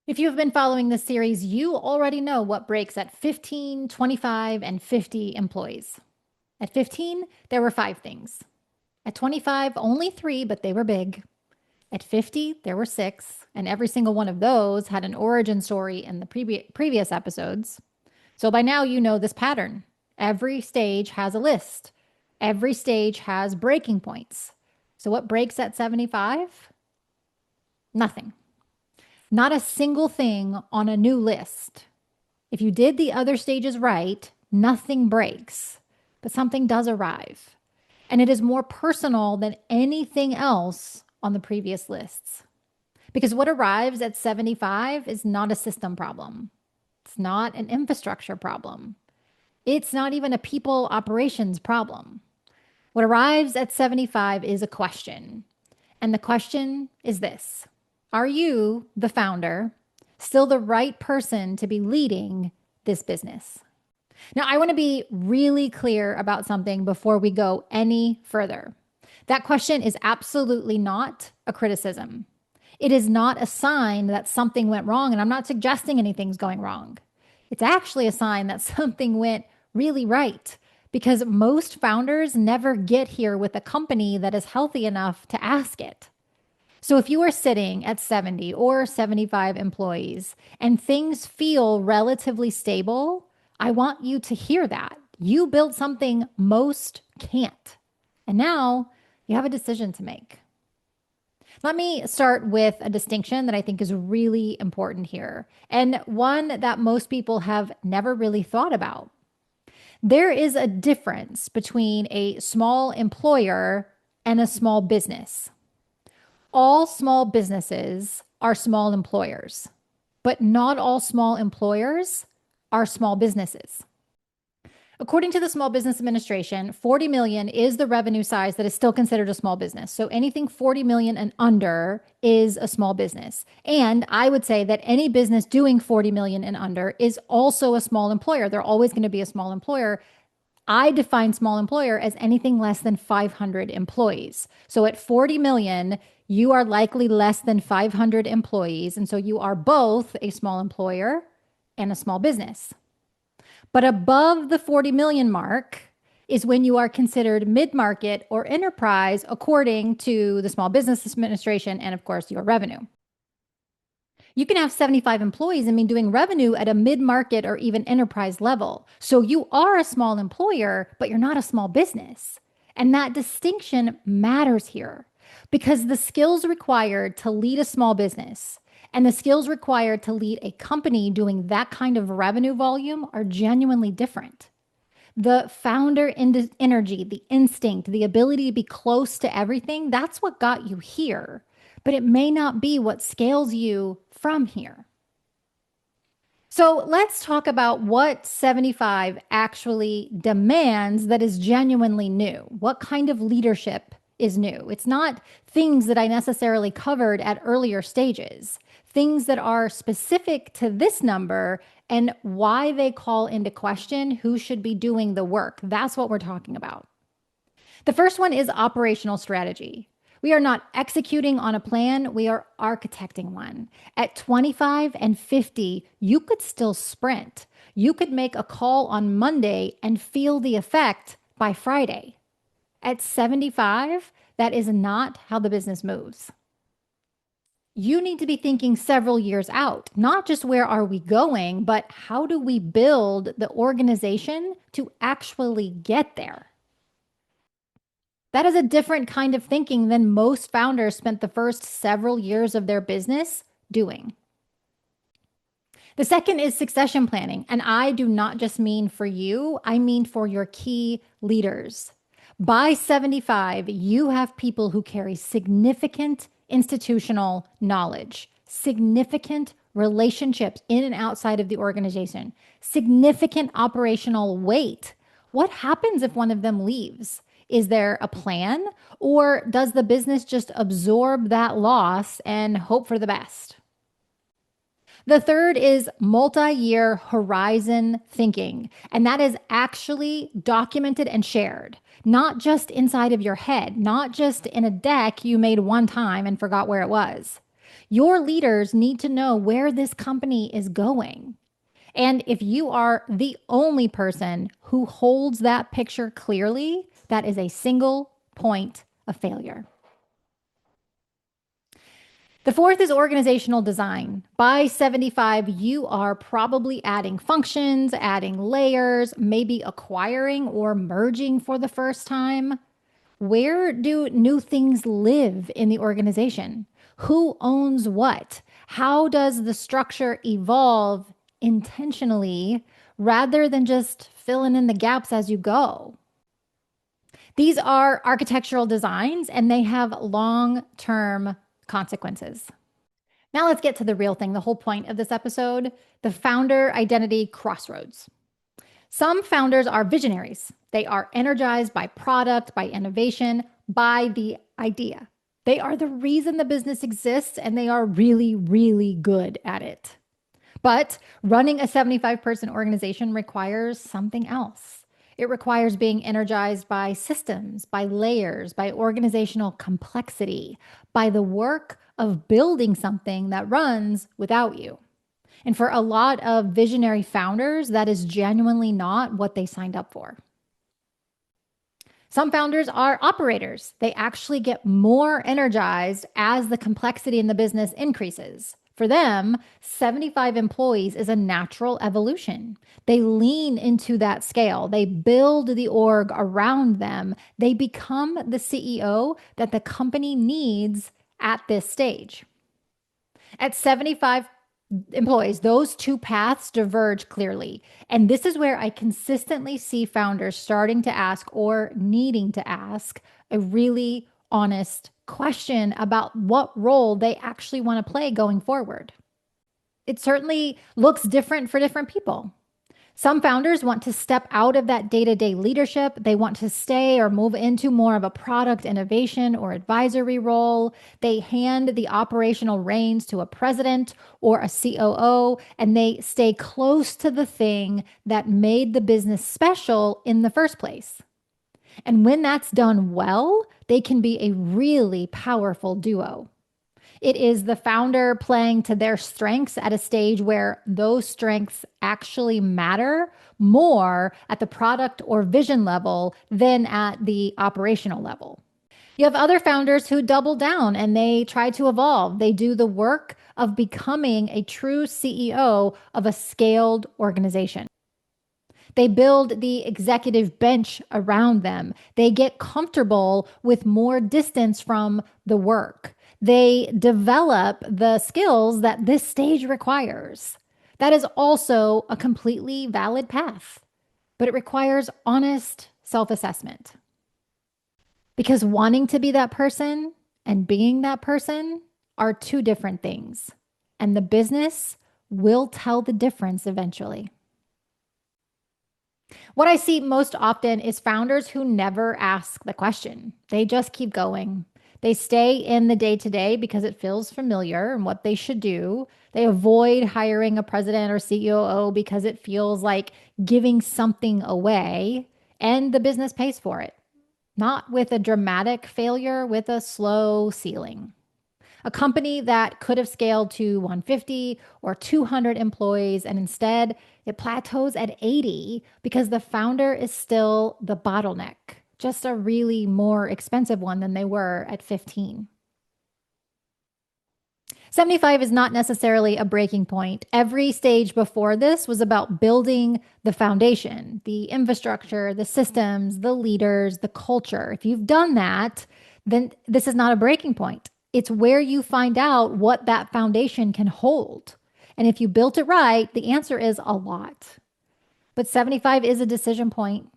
If you have been following this series, you already know what breaks at 15, 25, and 50 employees. At 15, there were five things. At 25, only three, but they were big. At 50, there were six, and every single one of those had an origin story in the previous episodes. So by now, you know this pattern. Every stage has a list, every stage has breaking points. So what breaks at 75? Nothing. Not a single thing on a new list. If you did the other stages right, nothing breaks, but something does arrive. And it is more personal than anything else on the previous lists. Because what arrives at 75 is not a system problem. It's not an infrastructure problem. It's not even a people operations problem. What arrives at 75 is a question. And the question is this: are you, the founder, still the right person to be leading this business? Now, I want to be really clear about something before we go any further. That question is absolutely not a criticism. It is not a sign that something went wrong, and I'm not suggesting anything's going wrong. It's actually a sign that something went really right, because most founders never get here with a company that is healthy enough to ask it. So if you are sitting at 70 or 75 employees and things feel relatively stable, I want you to hear that. You built something most can't. And now you have a decision to make. Let me start with a distinction that I think is really important here, and one that most people have never really thought about. There is a difference between a small employer and a small business. All small businesses are small employers, but not all small employers are small businesses. According to the Small Business Administration, 40 million is the revenue size that is still considered a small business. So anything 40 million and under is a small business. And I would say that any business doing 40 million and under is also a small employer. They're always going to be a small employer. I define small employer as anything less than 500 employees. So at 40 million, you are likely less than 500 employees. And so you are both a small employer and a small business. But above the 40 million mark is when you are considered mid-market or enterprise, according to the Small Business Administration and, of course, your revenue. You can have 75 employees and be doing revenue at a mid-market or even enterprise level. So you are a small employer, but you're not a small business. And that distinction matters here because the skills required to lead a small business and the skills required to lead a company doing that kind of revenue volume are genuinely different. The founder energy, the instinct, the ability to be close to everything, that's what got you here. But it may not be what scales you from here. So let's talk about what 75 actually demands that is genuinely new. What kind of leadership is new? It's not things that I necessarily covered at earlier stages, things that are specific to this number and why they call into question who should be doing the work. That's what we're talking about. The first one is operational strategy. We are not executing on a plan, we are architecting one. At 25 and 50, you could still sprint. You could make a call on Monday and feel the effect by Friday. At 75, that is not how the business moves. You need to be thinking several years out, not just where are we going, but how do we build the organization to actually get there? That is a different kind of thinking than most founders spent the first several years of their business doing. The second is succession planning. And I do not just mean for you, I mean for your key leaders. By 75, you have people who carry significant institutional knowledge, significant relationships in and outside of the organization, significant operational weight. What happens if one of them leaves? Is there a plan, or does the business just absorb that loss and hope for the best? The third is multi-year horizon thinking, and that is actually documented and shared, not just inside of your head, not just in a deck you made one time and forgot where it was. Your leaders need to know where this company is going. And if you are the only person who holds that picture clearly, that is a single point of failure. The fourth is organizational design. By 75, you are probably adding functions, adding layers, maybe acquiring or merging for the first time. Where do new things live in the organization? Who owns what? How does the structure evolve intentionally rather than just filling in the gaps as you go? These are architectural designs and they have long term consequences. Now let's get to the real thing, the whole point of this episode, the founder identity crossroads. Some founders are visionaries. They are energized by product, by innovation, by the idea. They are the reason the business exists and they are really, really good at it. But running a 75-person organization requires something else. It requires being energized by systems, by layers, by organizational complexity, by the work of building something that runs without you. And for a lot of visionary founders, that is genuinely not what they signed up for. Some founders are operators. They actually get more energized as the complexity in the business increases. For them, 75 employees is a natural evolution. They lean into that scale. They build the org around them. They become the CEO that the company needs at this stage. At 75 employees, those two paths diverge clearly. And this is where I consistently see founders starting to ask or needing to ask a really honest question about what role they actually want to play going forward. It certainly looks different for different people. Some founders want to step out of that day-to-day leadership. They want to stay or move into more of a product innovation or advisory role. They hand the operational reins to a president or a COO, and they stay close to the thing that made the business special in the first place. And when that's done well, they can be a really powerful duo. It is the founder playing to their strengths at a stage where those strengths actually matter more at the product or vision level than at the operational level. You have other founders who double down and they try to evolve. They do the work of becoming a true CEO of a scaled organization. They build the executive bench around them. They get comfortable with more distance from the work. They develop the skills that this stage requires. That is also a completely valid path, but it requires honest self-assessment. Because wanting to be that person and being that person are two different things, and the business will tell the difference eventually. What I see most often is founders who never ask the question. They just keep going. They stay in the day to day because it feels familiar and what they should do. They avoid hiring a president or COO because it feels like giving something away and the business pays for it. Not with a dramatic failure, with a slow ceiling. A company that could have scaled to 150 or 200 employees, and instead it plateaus at 80 because the founder is still the bottleneck, just a really more expensive one than they were at 15. 75 is not necessarily a breaking point. Every stage before this was about building the foundation, the infrastructure, the systems, the leaders, the culture. If you've done that, then this is not a breaking point. It's where you find out what that foundation can hold. And if you built it right, the answer is a lot. But 75 is a decision point.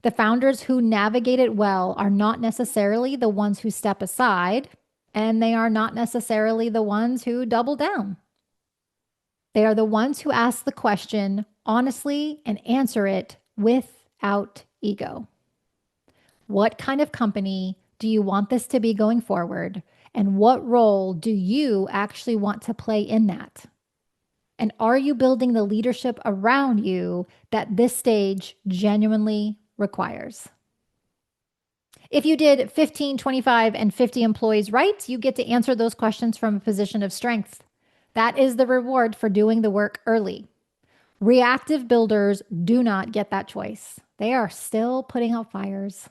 The founders who navigate it well are not necessarily the ones who step aside, and they are not necessarily the ones who double down. They are the ones who ask the question honestly and answer it without ego. What kind of company do you want this to be going forward? And what role do you actually want to play in that? And are you building the leadership around you that this stage genuinely requires? If you did 15, 25, and 50 employees right, you get to answer those questions from a position of strength. That is the reward for doing the work early. Reactive builders do not get that choice. They are still putting out fires.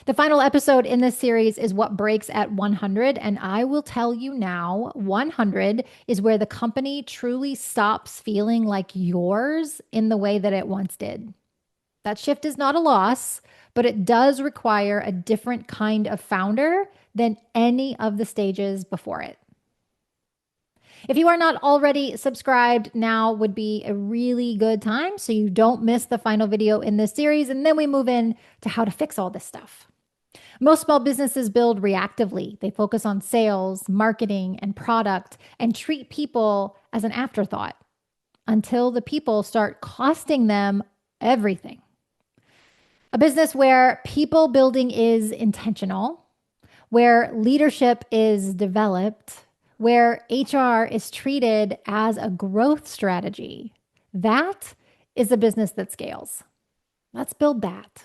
The final episode in this series is what breaks at 100. And I will tell you now 100 is where the company truly stops feeling like yours in the way that it once did. That shift is not a loss, but it does require a different kind of founder than any of the stages before it. If you are not already subscribed, now would be a really good time so you don't miss the final video in this series. And then we move in to how to fix all this stuff. Most small businesses build reactively. They focus on sales, marketing, and product and treat people as an afterthought until the people start costing them everything. A business where people building is intentional, where leadership is developed, where HR is treated as a growth strategy. That is a business that scales. Let's build that.